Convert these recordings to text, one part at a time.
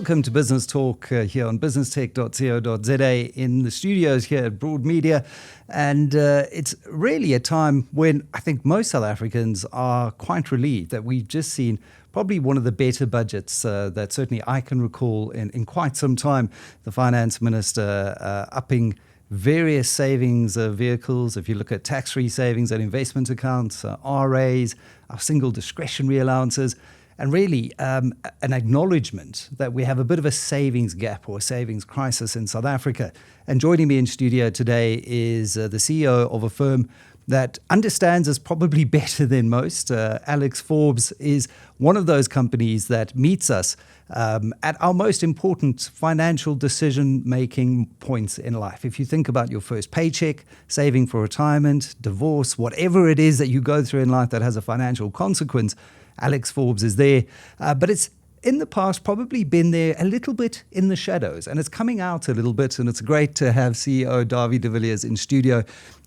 Welcome to Business Talk here on businesstech.co.za in the studios here at Broad Media. And it's really a time when I think most South Africans are quite relieved that we've just seen probably one of the better budgets that certainly I can recall in quite some time. The Finance Minister upping various savings vehicles. If you look at tax-free savings and investment accounts, RAs, our single discretionary allowances, and really an acknowledgement that we have a bit of a savings gap or a savings crisis in South Africa. And joining me in studio today is the CEO of a firm that understands us probably better than most. Alexforbes is one of those companies that meets us at our most important financial decision-making points in life. If you think about your first paycheck, saving for retirement, divorce, whatever it is that you go through in life that has a financial consequence, Alexforbes is there. But it's in the past probably been there a little bit in the shadows, and it's coming out a little bit, and it's great to have CEO Dawie De Villiers in studio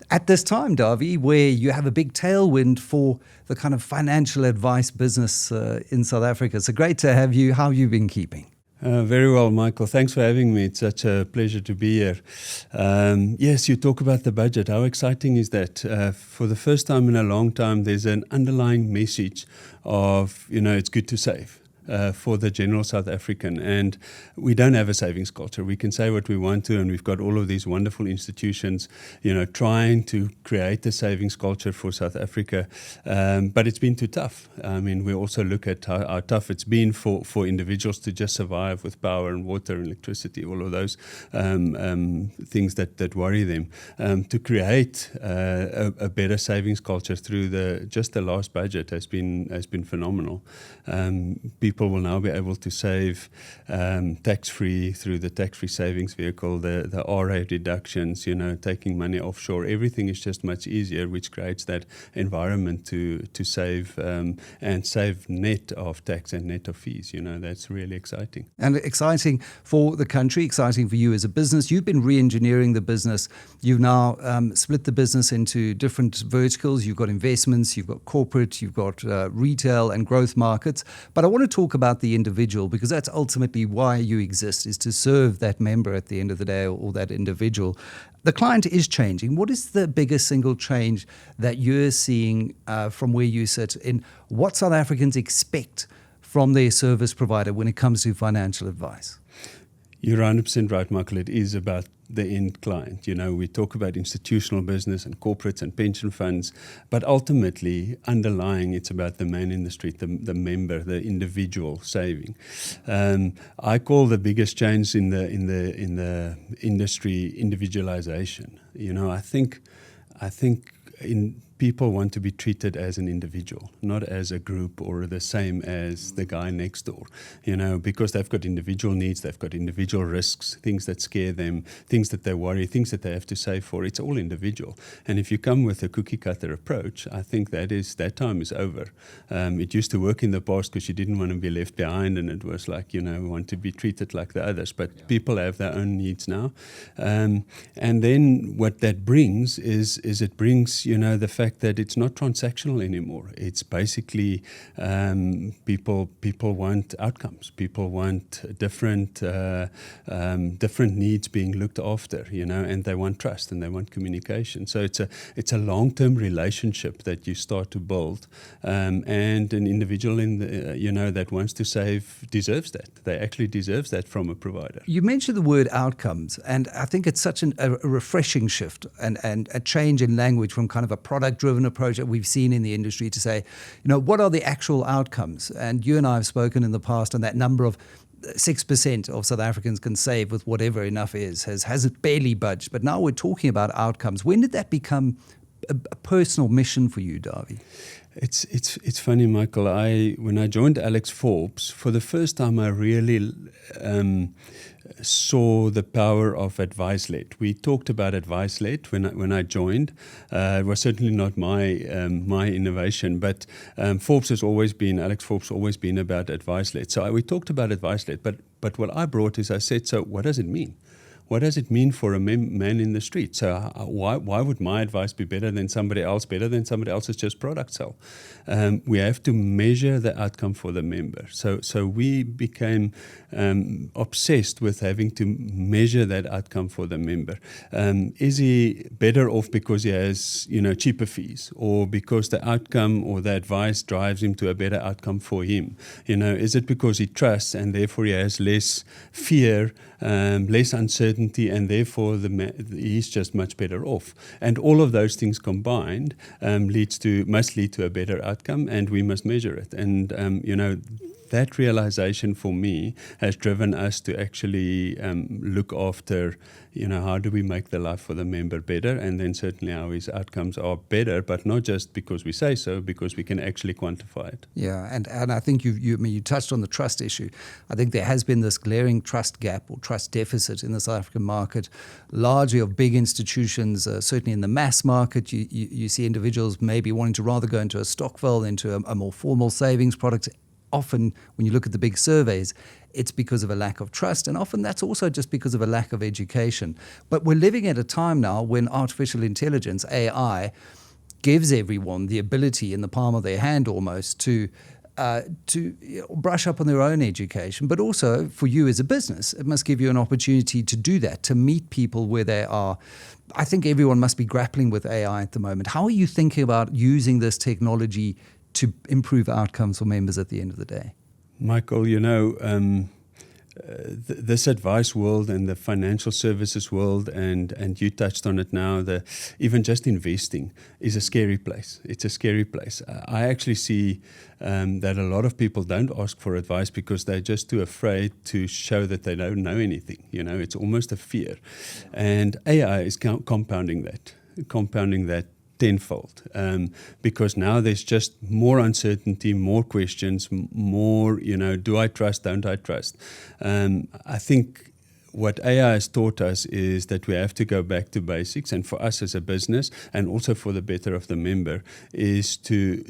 at this time, Darby, where you have a big tailwind for the kind of financial advice business in South Africa. So great to have you. How have you been keeping? Very well, Michael. Thanks for having me. It's such a pleasure to be here. Yes, you talk about the budget. How exciting is that? For the first time in a long time, there's an underlying message of, it's good to save. For the general South African, and we don't have a savings culture. We can say what we want to, and we've got all of these wonderful institutions, trying to create a savings culture for South Africa, but it's been too tough. I mean, we also look at how tough it's been for individuals to just survive with power and water and electricity, all of those things that worry them. To create a better savings culture through the last budget has been phenomenal. People will now be able to save tax-free through the tax-free savings vehicle, the RA deductions, taking money offshore. Everything is just much easier, which creates that environment to save and save net of tax and net of fees. That's really exciting. And exciting for the country, exciting for you as a business. You've been re-engineering the business. You've now split the business into different verticals. You've got investments, you've got corporate, you've got retail and growth markets. But I want to talk about the individual, because that's ultimately why you exist, is to serve that member at the end of the day, or that individual. The client is changing. What is the biggest single change that you're seeing from where you sit in what South Africans expect from their service provider when it comes to financial advice? You're 100% right, Michael. It is about the end client. We talk about institutional business and corporates and pension funds, but ultimately, underlying, it's about the man in the street, the member, the individual saving. I call the biggest change in the industry individualization. I think people want to be treated as an individual, not as a group or the same as the guy next door, because they've got individual needs, they've got individual risks, things that scare them, things that they worry, things that they have to save for. It's all individual. And if you come with a cookie cutter approach, I think that time is over. It used to work in the past because you didn't want to be left behind, and it was like, want to be treated like the others. But people have their own needs now. And then what that brings is it brings, the fact that it's not transactional anymore. It's basically people want outcomes. People want different needs being looked after, and they want trust and they want communication. So it's a long-term relationship that you start to build, and an individual that wants to save deserves that. They actually deserves that from a provider. You mentioned the word outcomes, and I think it's such a refreshing shift and a change in language from kind of a product-driven approach that we've seen in the industry to say, what are the actual outcomes? And you and I have spoken in the past on that number of 6% of South Africans can save with whatever enough is, hasn't barely budged. But now we're talking about outcomes. When did that become a personal mission for you, Darby? It's funny, Michael. When I joined Alexforbes, for the first time I really saw the power of advice-led. We talked about advice-led when I joined. It was certainly not my innovation, but Alexforbes has always been about advice-led. So we talked about advice-led, but what I brought is I said, so what does it mean? what does it mean for a man in the street? So why would my advice be better than somebody else's just product sell? We have to measure the outcome for the member. So we became obsessed with having to measure that outcome for the member. Is he better off because he has, cheaper fees, or because the outcome or the advice drives him to a better outcome for him? Is it because he trusts and therefore he has less fear, less uncertainty, and therefore he's just much better off? And all of those things combined must lead to a better outcome, and we must measure it. And that realization for me has driven us to actually look after, how do we make the life for the member better, and then certainly how his outcomes are better, but not just because we say so, because we can actually quantify it. Yeah, and I think you touched on the trust issue. I think there has been this glaring trust gap or trust deficit in the South African market, largely of big institutions, certainly in the mass market. You see individuals maybe wanting to rather go into a stokvel, into a more formal savings product. Often, when you look at the big surveys, it's because of a lack of trust, and often that's also just because of a lack of education. But we're living at a time now when artificial intelligence, AI, gives everyone the ability in the palm of their hand almost to brush up on their own education, but also for you as a business, it must give you an opportunity to do that, to meet people where they are. I think everyone must be grappling with AI at the moment. How are you thinking about using this technology to improve outcomes for members at the end of the day? Michael, this advice world and the financial services world, and you touched on it now, even just investing is a scary place. It's a scary place. I actually see that a lot of people don't ask for advice because they're just too afraid to show that they don't know anything. It's almost a fear. And AI is compounding that tenfold, because now there's just more uncertainty, more questions, more, do I trust, don't I trust? I think what AI has taught us is that we have to go back to basics, and for us as a business, and also for the better of the member, is to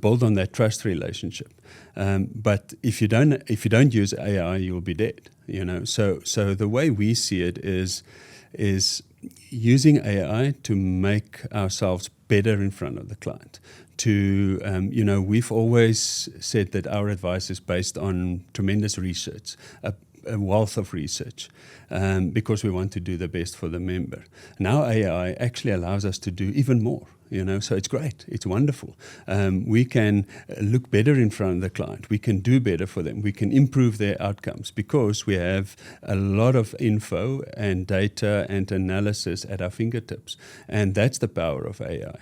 build on that trust relationship. But if you don't use AI, you'll be dead. So the way we see it is using AI to make ourselves better in front of the client. We've always said that our advice is based on tremendous research, a wealth of research, because we want to do the best for the member. Now AI actually allows us to do even more. So it's great. It's wonderful. We can look better in front of the client. We can do better for them. We can improve their outcomes because we have a lot of info and data and analysis at our fingertips. And that's the power of AI.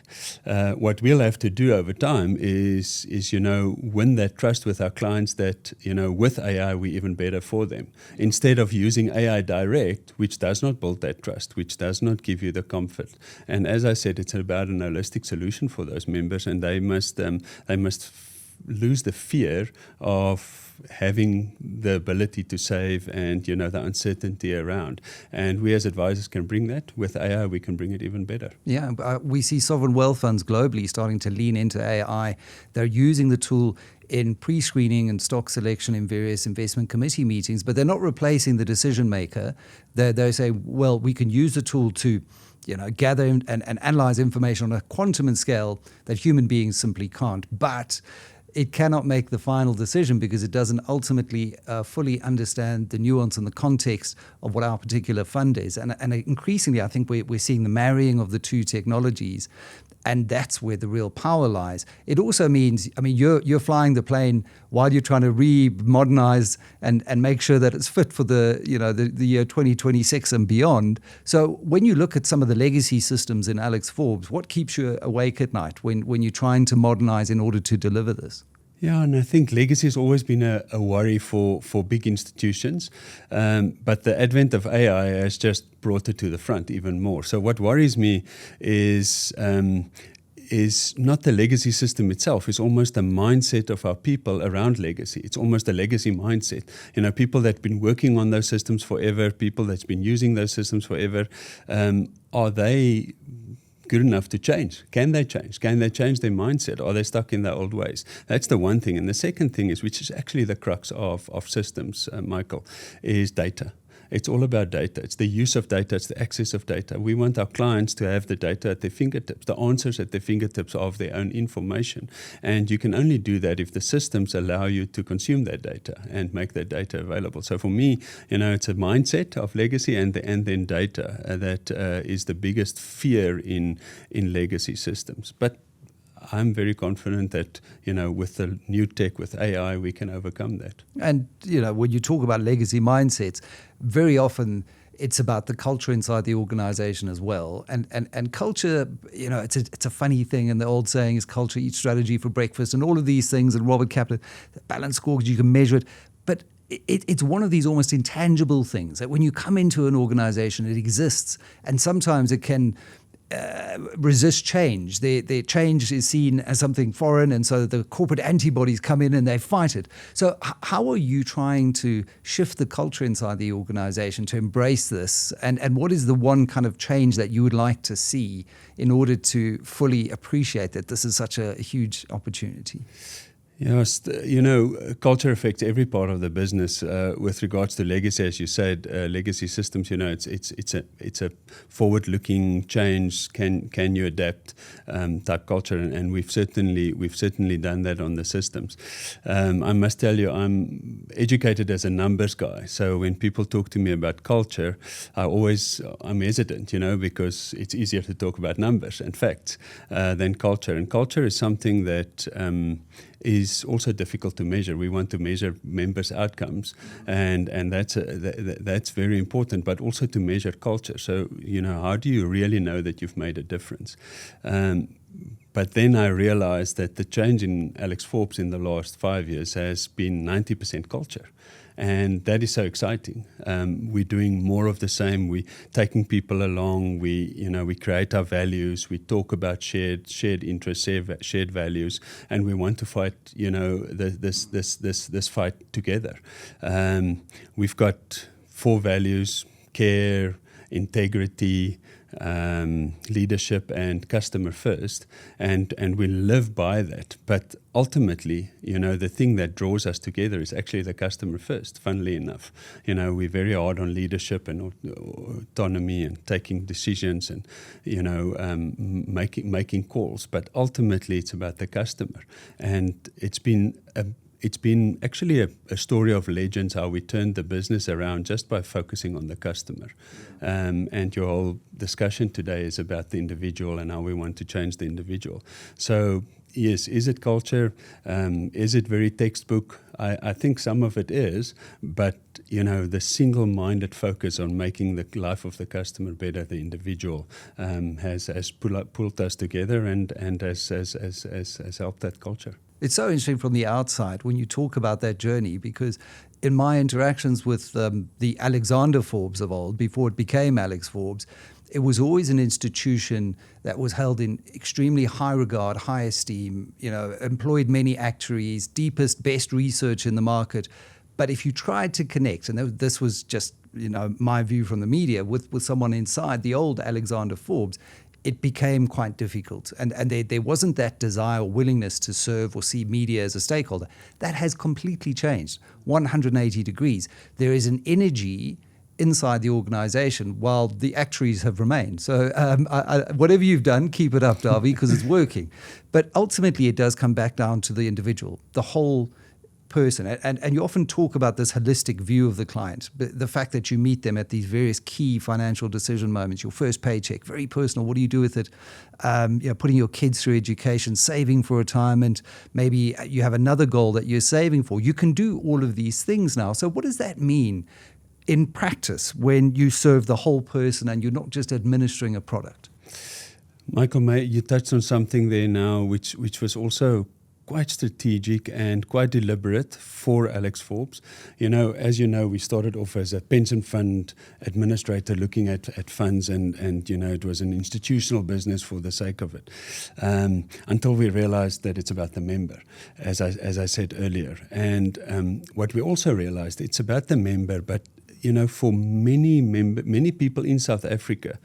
What we'll have to do over time is win that trust with our clients that, with AI, we're even better for them. Instead of using AI direct, which does not build that trust, which does not give you the comfort. And as I said, it's about an holistic solution for those members, and they must lose the fear of having the ability to save and the uncertainty around. And we as advisors can bring that. With AI, we can bring it even better. Yeah, we see sovereign wealth funds globally starting to lean into AI. They're using the tool in pre-screening and stock selection in various investment committee meetings, but they're not replacing the decision maker. They say, well, we can use the tool to gather and analyze information on a quantum and scale that human beings simply can't. But it cannot make the final decision because it doesn't ultimately fully understand the nuance and the context of what our particular fund is. And increasingly, I think we're seeing the marrying of the two technologies. And that's where the real power lies. It also means, you're flying the plane while you're trying to modernize and make sure that it's fit for the year 2026 and beyond. So when you look at some of the legacy systems in Alexforbes, what keeps you awake at night when you're trying to modernize in order to deliver this? Yeah, and I think legacy has always been a worry for big institutions, but the advent of AI has just brought it to the front even more. So what worries me is not the legacy system itself. It's almost the mindset of our people around legacy. It's almost a legacy mindset. People that have been working on those systems forever, people that's been using those systems forever, are they good enough to change? Can they change? Can they change their mindset? Are they stuck in their old ways? That's the one thing. And the second thing is, which is actually the crux of systems, Michael, is data. it's all about data. It's the use of data. It's the access of data. We want our clients to have the data at their fingertips, the answers at their fingertips of their own information. And you can only do that if the systems allow you to consume that data and make that data available. So for me, it's a mindset of legacy and then data that is the biggest fear in legacy systems. But I'm very confident that, with the new tech, with AI, we can overcome that. And, when you talk about legacy mindsets, very often it's about the culture inside the organization as well. And culture, it's a funny thing. And the old saying is culture eats strategy for breakfast and all of these things. And Robert Kaplan, balance scores, you can measure it. But it's one of these almost intangible things that when you come into an organization, it exists. And sometimes it can resist change. The change is seen as something foreign, and so the corporate antibodies come in and they fight it. So how are you trying to shift the culture inside the organization to embrace this? And what is the one kind of change that you would like to see in order to fully appreciate that this is such a huge opportunity? Yes, culture affects every part of the business. With regards to legacy, as you said, legacy systems. It's a forward-looking change. Can you adapt type culture? And we've certainly done that on the systems. I must tell you, I'm educated as a numbers guy. So when people talk to me about culture, I'm hesitant, because it's easier to talk about numbers and facts than culture. And culture is something that is also difficult to measure. We want to measure members' outcomes, and that's very important, but also to measure culture. So, how do you really know that you've made a difference? But then I realized that the change in Alexforbes in the last 5 years has been 90% culture. And that is so exciting. We're doing more of the same. We're taking people along. We create our values. We talk about shared interests, shared values, and we want to fight. This fight together. We've got 4 values: care, integrity, leadership, and customer first, and we live by that. But ultimately, the thing that draws us together is actually the customer first, funnily enough. We're very hard on leadership and autonomy and taking decisions and, making calls. But ultimately, it's about the customer. And it's been actually a story of legends how we turned the business around just by focusing on the customer. And your whole discussion today is about the individual and how we want to change the individual. So, yes, is it culture? Is it very textbook? I think some of it is, but the single-minded focus on making the life of the customer better, the individual, has pulled us together and has helped that culture. It's so interesting from the outside when you talk about that journey, because in my interactions with the Alexanderforbes of old, before it became Alexforbes, it was always an institution that was held in extremely high regard, high esteem, employed many actuaries, deepest, best research in the market. But if you tried to connect, and this was just my view from the media, with someone inside the old Alexanderforbes, it became quite difficult. And there wasn't that desire or willingness to serve or see media as a stakeholder. That has completely changed, 180 degrees. There is an energy inside the organization while the actuaries have remained. So whatever you've done, keep it up, Darby, because it's working. But ultimately, it does come back down to the individual, the whole person. And you often talk about this holistic view of the client, the fact that you meet them at these various key financial decision moments, your first paycheck, very personal. What do you do with it? Putting your kids through education, saving for retirement. Maybe you have another goal that you're saving for. You can do all of these things now. So what does that mean in practice when you serve the whole person and you're not just administering a product? Michael, you touched on something there now which was also quite strategic and quite deliberate for Alexforbes. As you know, we started off as a pension fund administrator looking at funds and it was an institutional business for the sake of it, until we realized that it's about the member, as I said earlier. And what we also realized, it's about the member, but for many people in South Africa,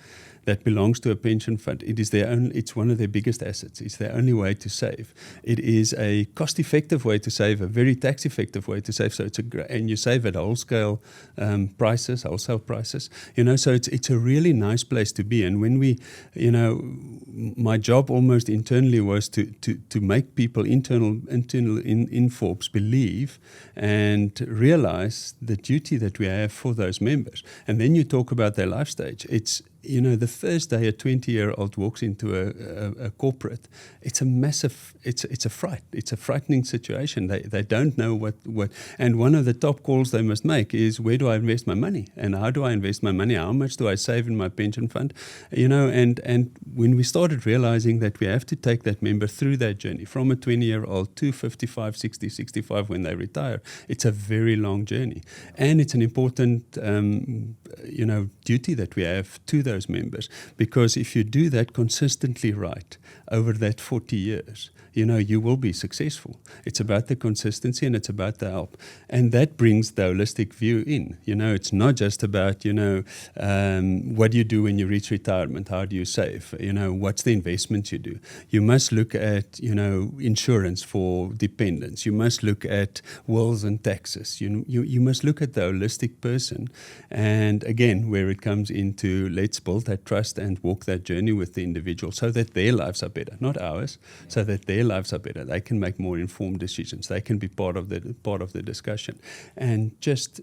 that belongs to a pension fund, it's one of their biggest assets. It's their only way to save. It is a cost-effective way to save, a very tax-effective way to save. So and you save at wholesale prices. So it's a really nice place to be. And when my job almost internally was to make people in Forbes believe and realize the duty that we have for those members. And then you talk about their life stage. It's the first day a 20-year-old walks into a corporate, it's a massive, it's a fright. It's a frightening situation. They don't know what, and one of the top calls they must make is, where do I invest my money? And how do I invest my money? How much do I save in my pension fund? And when we started realizing that we have to take that member through that journey from a 20-year-old to 55, 60, 65 when they retire, it's a very long journey. And it's an important, duty that we have to those members, because if you do that consistently right over that 40 years, you will be successful. It's about the consistency and it's about the help. And that brings the holistic view in. It's not just about, what do you do when you reach retirement? How do you save? What's the investments you do? You must look at, insurance for dependents. You must look at wills and taxes. You must look at the holistic person. And again, where it comes into, let's build that trust and walk that journey with the individual so that their lives are better, not ours, so that their lives are better. They can make more informed decisions. They can be part of the discussion. And just,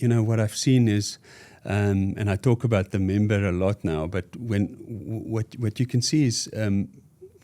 what I've seen is, and I talk about the member a lot now, but what you can see is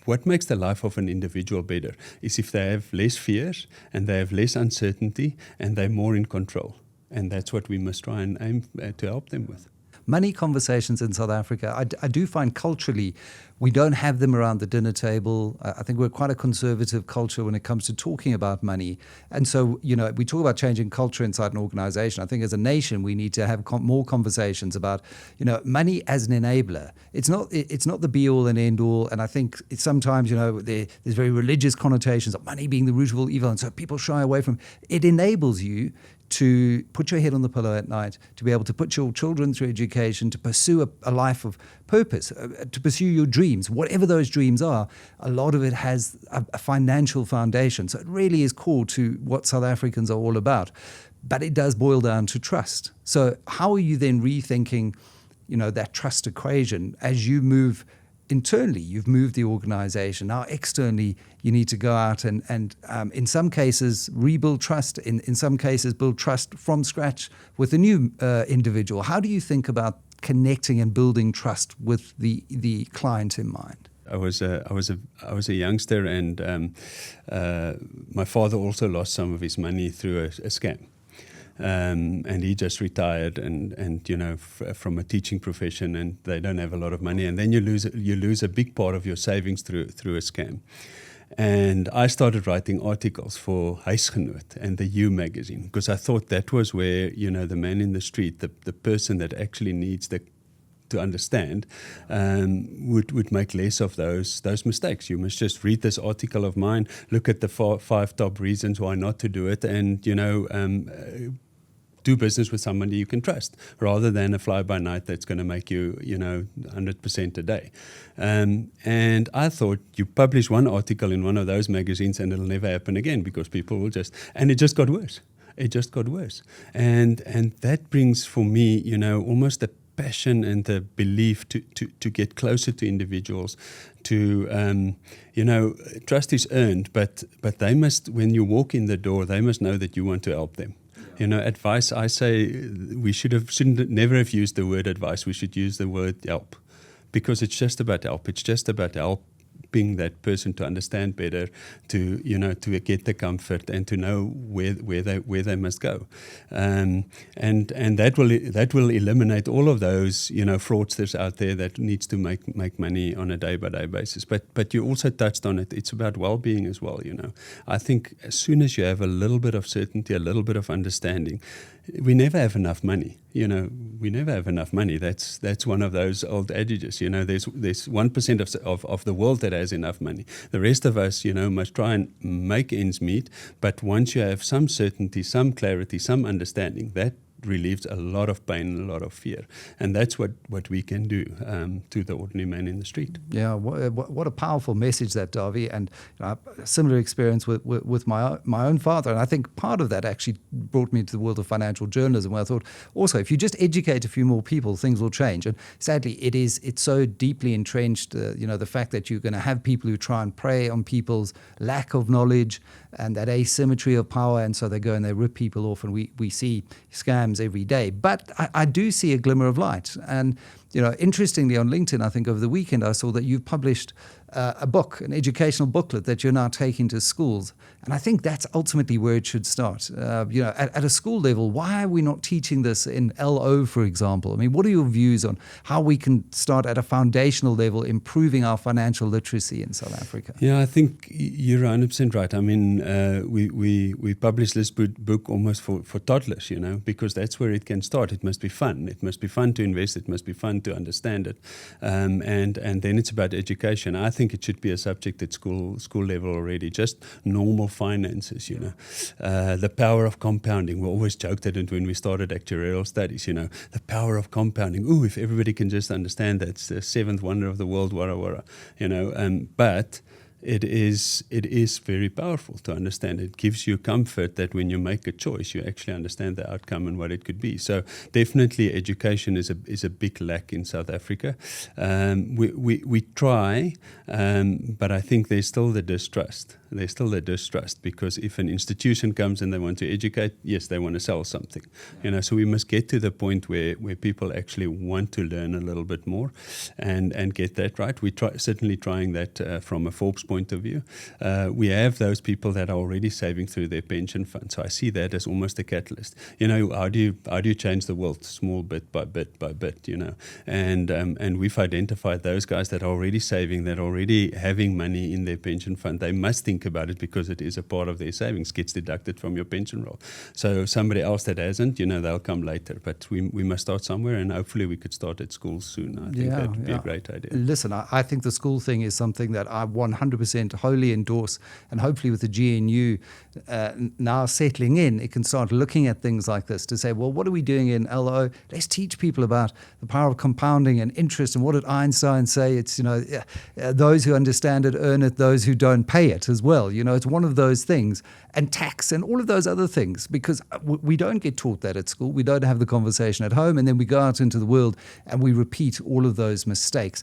what makes the life of an individual better is if they have less fears and they have less uncertainty and they're more in control. And that's what we must try and aim to help them with. Money conversations in South Africa, I do find culturally we don't have them around the dinner table. I think we're quite a conservative culture when it comes to talking about money. And so, we talk about changing culture inside an organization. I think as a nation, we need to have more conversations about, money as an enabler. It's not the be all and end all. And I think it's sometimes, there's very religious connotations of money being the root of all evil. And so people shy away from it. It enables you to put your head on the pillow at night, to be able to put your children through education, to pursue a life of purpose, to pursue your dreams, whatever those dreams are. A lot of it has a financial foundation. So it really is core to what South Africans are all about. But it does boil down to trust. So how are you then rethinking, that trust equation as you move internally? You've moved the organization. Now externally, you need to go out and in some cases rebuild trust, in some cases build trust from scratch with a new individual. How do you think about connecting and building trust with the client in mind? I was a youngster, and my father also lost some of his money through a scam. And he just retired, and from a teaching profession, and they don't have a lot of money, and then you lose a big part of your savings through a scam. And I started writing articles for Huisgenoot and the You magazine, because I thought that was where the man in the street, the person that actually needs to understand, would make less of those mistakes. You must just read this article of mine, look at the 5 top reasons why not to do it, and do business with somebody you can trust, rather than a fly-by-night that's going to make you 100% a day. And I thought, you publish one article in one of those magazines and it'll never happen again, because people will and it just got worse. It just got worse. And that brings for me, almost the passion and the belief to get closer to individuals, to trust is earned, but they must, when you walk in the door, they must know that you want to help them. Advice, I say we shouldn't never have used the word advice. We should use the word help, because it's just about help. It's just about helping that person to understand better, to get the comfort and to know where they must go, and that will eliminate all of those fraudsters out there that needs to make money on a day-by-day basis. But you also touched on it. It's about well-being as well. I think as soon as you have a little bit of certainty, a little bit of understanding, we never have enough money. We never have enough money. That's one of those old adages. There's 1% of the world that has enough money. The rest of us, must try and make ends meet. But once you have some certainty, some clarity, some understanding, that relieves a lot of pain and a lot of fear. And that's what we can do to the ordinary man in the street. Yeah, what a powerful message that, Darby. And a similar experience with my own father. And I think part of that actually brought me to the world of financial journalism, where I thought, also, if you just educate a few more people, things will change. And sadly, it's so deeply entrenched, the fact that you're going to have people who try and prey on people's lack of knowledge and that asymmetry of power, and so they go and they rip people off, and we see scams every day. But I do see a glimmer of light. And interestingly, on LinkedIn, I think over the weekend, I saw that you've published a book, an educational booklet that you're now taking to schools. And I think that's ultimately where it should start. At a school level, why are we not teaching this in LO, for example? I mean, what are your views on how we can start at a foundational level improving our financial literacy in South Africa? Yeah, I think you're 100% right. I mean, we published this book almost for toddlers, because that's where it can start. It must be fun. It must be fun to invest. It must be fun to understand it. And then it's about education. I think it should be a subject at school level already, just normal finances, the power of compounding. We always joked at it when we started actuarial studies, the power of compounding. Ooh, if everybody can just understand that, it's the seventh wonder of the world, but it is very powerful to understand. It gives you comfort that when you make a choice, you actually understand the outcome and what it could be. So definitely education is a big lack in South Africa. We try, but I think there's still the distrust. Because if an institution comes and they want to educate, yes, they want to sell something. So we must get to the point where people actually want to learn a little bit more and get that right. We're certainly trying that from a Forbes point of view. We have those people that are already saving through their pension fund. So I see that as almost a catalyst. How do you change the world small bit by bit by bit, and we've identified those guys that are already saving, that are already having money in their pension fund. They must think about it because it is a part of their savings, gets deducted from your pension roll. So somebody else that hasn't, they'll come later. But we must start somewhere, and hopefully we could start at school soon. I think that would be a great idea. Listen, I think the school thing is something that I 100% wholly endorse, and hopefully with the GNU now settling in, it can start looking at things like this to say, well, what are we doing in LO? Let's teach people about the power of compounding and interest, and what did Einstein say? It's, those who understand it earn it, those who don't pay it as well. It's one of those things, and tax and all of those other things, because we don't get taught that at school. We don't have the conversation at home, and then we go out into the world and we repeat all of those mistakes.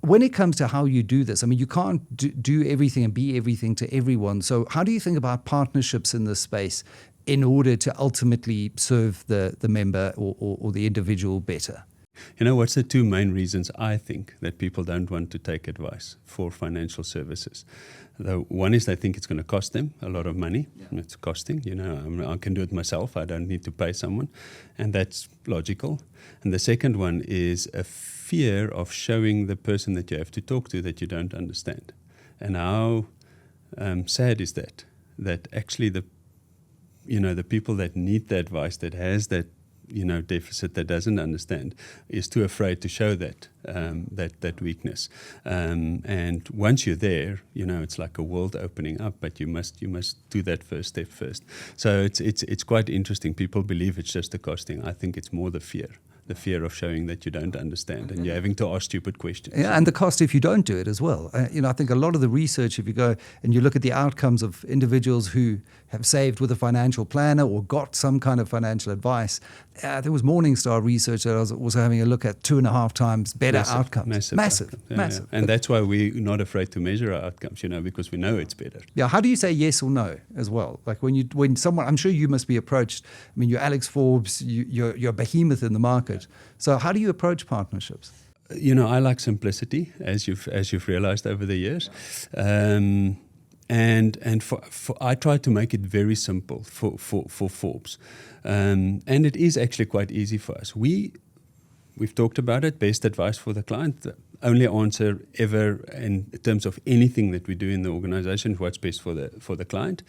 When it comes to how you do this, I mean, you can't do everything and be everything to everyone. So how do you think about partnerships in this space in order to ultimately serve the member or the individual better? What's the two main reasons I think that people don't want to take advice for financial services? The one is they think it's going to cost them a lot of money. Yeah. It's costing, I can do it myself. I don't need to pay someone. And that's logical. And the second one is a fear of showing the person that you have to talk to that you don't understand. And how sad is that actually the people that need the advice, that has that deficit, that doesn't understand, is too afraid to show that weakness. And once you're there, it's like a world opening up. But you must do that first step first. So it's quite interesting. People believe it's just the costing. I think it's more the fear of showing that you don't understand, and you're having to ask stupid questions. Yeah, and the cost if you don't do it as well. I think a lot of the research, if you go and you look at the outcomes of individuals who have saved with a financial planner or got some kind of financial advice, there was Morningstar research that I was also having a look at, 2.5 times better outcomes. Massive. And that's why we're not afraid to measure our outcomes, because we know it's better. Yeah, how do you say yes or no as well? Like when someone, I'm sure you must be approached, I mean, you're Alexforbes, you're a behemoth in the market. So how do you approach partnerships? I like simplicity, as you've realized over the years. And for I try to make it very simple for Forbes. And it is actually quite easy for us. We've talked about it, best advice for the client. The only answer ever in terms of anything that we do in the organization is what's best for the client.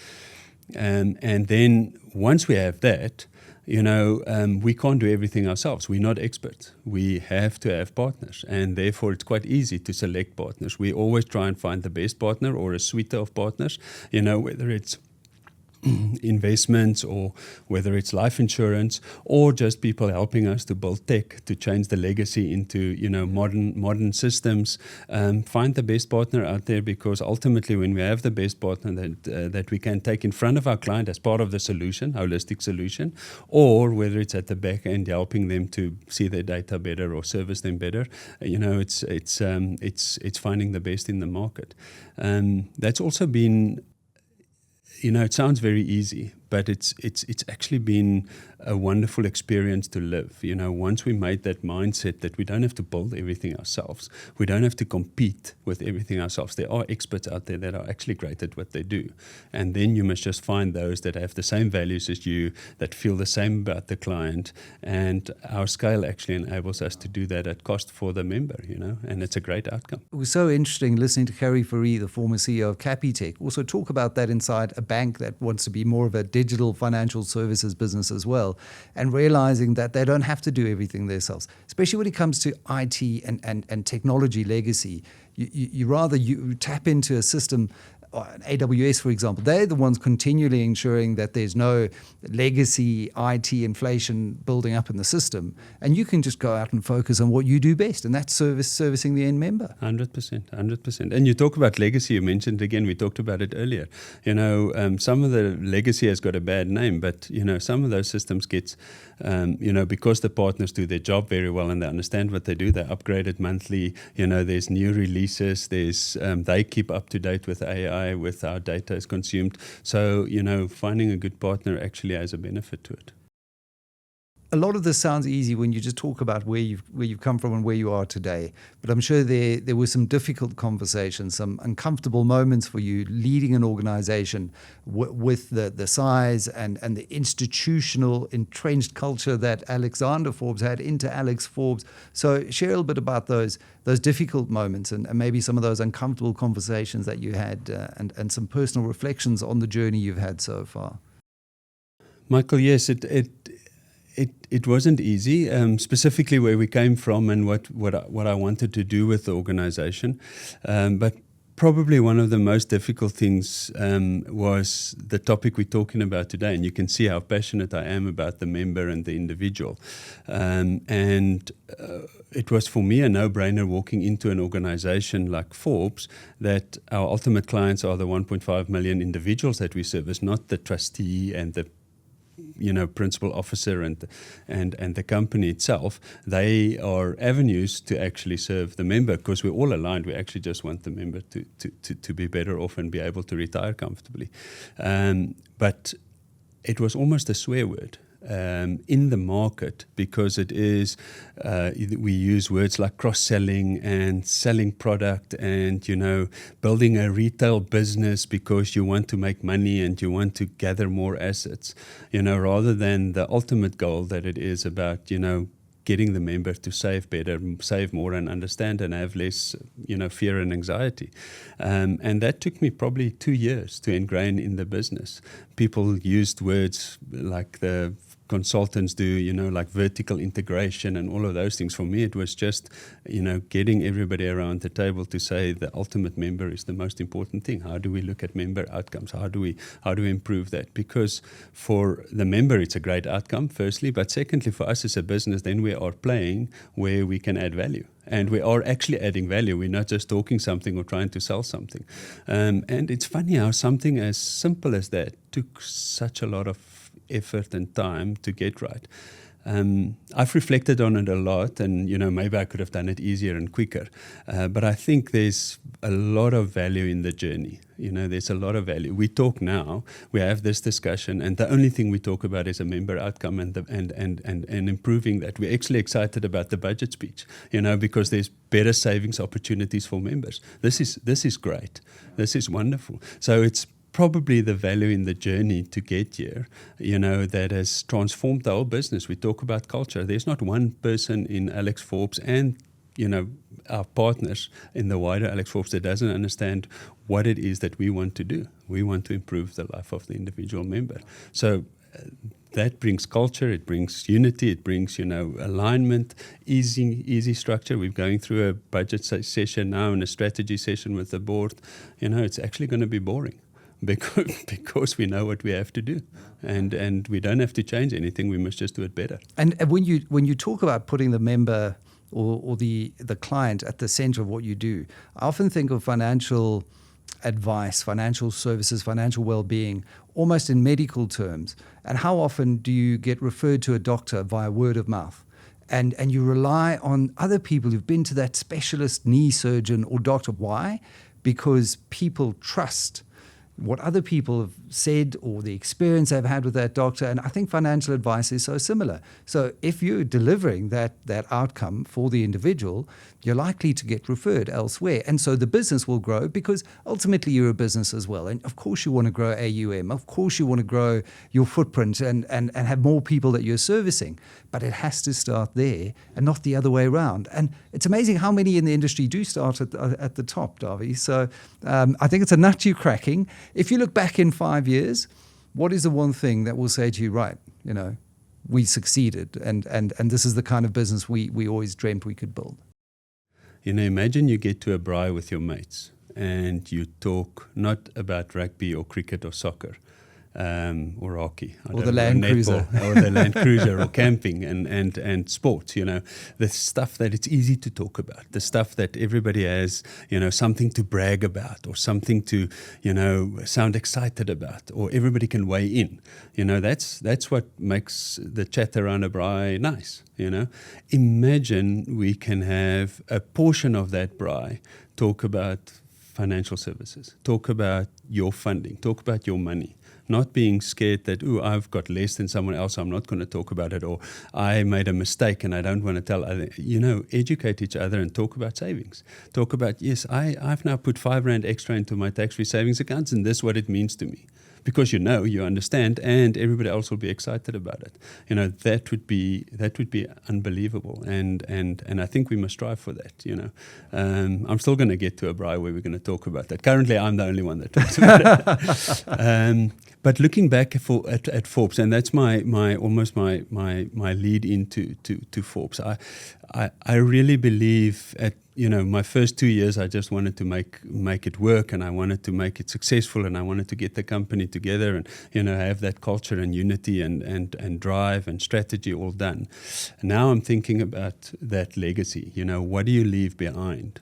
And then once we have that, we can't do everything ourselves. We're not experts. We have to have partners, and therefore it's quite easy to select partners. We always try and find the best partner or a suite of partners, whether it's investments, or whether it's life insurance, or just people helping us to build tech to change the legacy into modern systems. Find the best partner out there, because ultimately when we have the best partner that we can take in front of our client as part of the solution, holistic solution, or whether it's at the back end helping them to see their data better or service them better, it's finding the best in the market. That's also been, it sounds very easy, but it's actually been a wonderful experience to live. Once we made that mindset that we don't have to build everything ourselves, we don't have to compete with everything ourselves. There are experts out there that are actually great at what they do, and then you must just find those that have the same values as you, that feel the same about the client, and our scale actually enables us to do that at cost for the member. And it's a great outcome. It was so interesting listening to Kerry Fourie, the former CEO of Capitec, also talk about that inside a bank that wants to be more of a digital financial services business as well, and realizing that they don't have to do everything themselves, especially when it comes to IT and technology legacy. You rather tap into a system, AWS, for example. They're the ones continually ensuring that there's no legacy IT inflation building up in the system, and you can just go out and focus on what you do best, and that's servicing the end member. 100%. And you talk about legacy, you mentioned again, we talked about it earlier. Some of the legacy has got a bad name, but some of those systems get, because the partners do their job very well and they understand what they do, they upgrade it monthly. There's new releases, they keep up to date with AI, with how data is consumed. So, finding a good partner actually has a benefit to it. A lot of this sounds easy when you just talk about where you've come from and where you are today. But I'm sure there were some difficult conversations, some uncomfortable moments for you leading an organization with the size and the institutional entrenched culture that Alexander Forbes had into Alexforbes. So share a little bit about those difficult moments and maybe some of those uncomfortable conversations that you had and some personal reflections on the journey you've had so far. Michael, yes, it wasn't easy, specifically where we came from and what I wanted to do with the organization. But probably one of the most difficult things was the topic we're talking about today. And you can see how passionate I am about the member and the individual. It was for me a no-brainer walking into an organization like Forbes that our ultimate clients are the 1.5 million individuals that we service, not the trustee and the principal officer and the company itself. They are avenues to actually serve the member, because we're all aligned. We actually just want the member to be better off and be able to retire comfortably. But it was almost a swear word in the market, because it is we use words like cross-selling and selling product and building a retail business because you want to make money and you want to gather more assets, rather than the ultimate goal that it is about getting the member to save better, save more, and understand and have less, fear and anxiety. And that took me probably 2 years to ingrain in the business. People used words like the consultants do, like vertical integration and all of those things. For me, it was just, getting everybody around the table to say the ultimate member is the most important thing. How do we look at member outcomes? How do we improve that? Because for the member, it's a great outcome, firstly, but secondly, for us as a business, then we are playing where we can add value. And we are actually adding value. We're not just talking something or trying to sell something. And it's funny how something as simple as that took such a lot of effort and time to get right. I've reflected on it a lot, and maybe I could have done it easier and quicker. But I think there's a lot of value in the journey. There's a lot of value. We talk now, we have this discussion, and the only thing we talk about is a member outcome and improving that. We're actually excited about the budget speech, because there's better savings opportunities for members. This is great. This is wonderful. So it's probably the value in the journey to get here, that has transformed the whole business. We talk about culture. There's not one person in Alexforbes and, our partners in the wider Alexforbes that doesn't understand what it is that we want to do. We want to improve the life of the individual member. So that brings culture, it brings unity, it brings, alignment, easy structure. We're going through a budget session now and a strategy session with the board. It's actually going to be boring. because we know what we have to do, and we don't have to change anything. We must just do it better. And when you talk about putting the member or the client at the center of what you do, I often think of financial advice, financial services, financial well-being, almost in medical terms. And how often do you get referred to a doctor via word of mouth? And you rely on other people who've been to that specialist knee surgeon or doctor. Why? Because people trust what other people have said or the experience they've had with that doctor. And I think financial advice is so similar. So if you're delivering that outcome for the individual, you're likely to get referred elsewhere. And so the business will grow because ultimately you're a business as well. And of course you want to grow AUM. Of course you want to grow your footprint and have more people that you're servicing. But it has to start there and not the other way around. And it's amazing how many in the industry do start at the top, Darby. So I think it's a nut you're cracking. If you look back in 5 years, what is the one thing that will say to you, right, we succeeded and this is the kind of business we always dreamt we could build? Imagine you get to a braai with your mates and you talk not about rugby or cricket or soccer, or hockey, or the Land Cruiser, or the Land Cruiser, or camping and sports. The stuff that it's easy to talk about, the stuff that everybody has, something to brag about, or something to, sound excited about, or everybody can weigh in. That's what makes the chat around a braai nice. Imagine we can have a portion of that braai talk about financial services, talk about your funding, talk about your money. Not being scared that, I've got less than someone else, I'm not going to talk about it, or I made a mistake and I don't want to tell other. Educate each other and talk about savings. Talk about, yes, I've now put R5 extra into my tax-free savings accounts, and this is what it means to me. Because you understand, and everybody else will be excited about it. That would be unbelievable, and I think we must strive for that. I'm still going to get to a braai where we're going to talk about that. Currently, I'm the only one that talks about it. But looking back at Forbes, and that's my lead into Forbes. I really believe at my first 2 years, I just wanted to make it work, and I wanted to make it successful, and I wanted to get the company together and have that culture and unity and drive and strategy all done. Now I'm thinking about that legacy. What do you leave behind?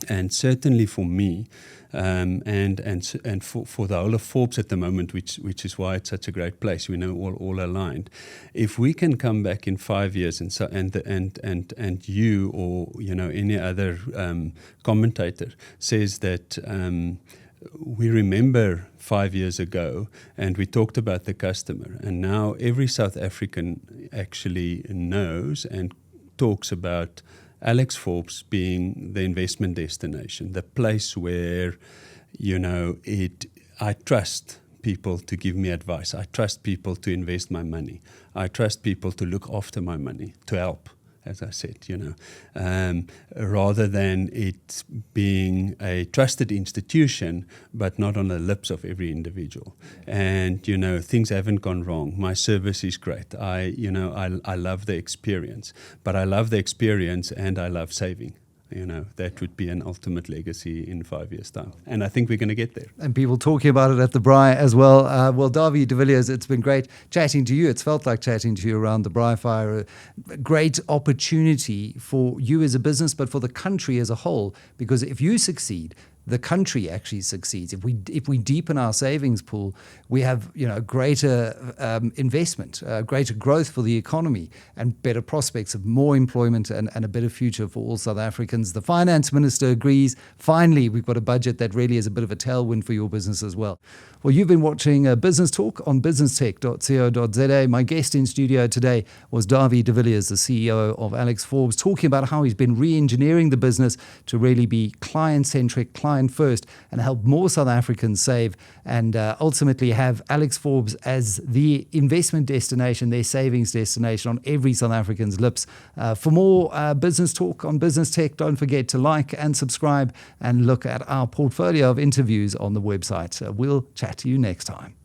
And certainly for me, and for the whole of Forbes at the moment, which is why it's such a great place. We know all aligned. If we can come back in 5 years and you or any other commentator says that we remember 5 years ago and we talked about the customer, and now every South African actually knows and talks about Alexforbes being the investment destination, the place where, I trust people to give me advice. I trust people to invest my money. I trust people to look after my money, to help, as I said, rather than it being a trusted institution, but not on the lips of every individual. And, things haven't gone wrong. My service is great. I love the experience, but I love the experience and I love saving. That would be an ultimate legacy in 5 years' time. And I think we're going to get there. And people talking about it at the braai as well. Dawie De Villiers, it's been great chatting to you. It's felt like chatting to you around the braai fire. A great opportunity for you as a business, but for the country as a whole. Because if you succeed, the country actually succeeds. If we deepen our savings pool, we have greater investment, greater growth for the economy, and better prospects of more employment and a better future for all South Africans. The finance minister agrees. Finally, we've got a budget that really is a bit of a tailwind for your business as well. Well, you've been watching Business Talk on businesstech.co.za. My guest in studio today was Dawie De Villiers, the CEO of Alexforbes, talking about how he's been re-engineering the business to really be client-centric, client-first, and help more South Africans save and ultimately have Alexforbes as the investment destination, their savings destination on every South African's lips. For more Business Talk on Business Tech, don't forget to like and subscribe and look at our portfolio of interviews on the website. We'll chat to you next time.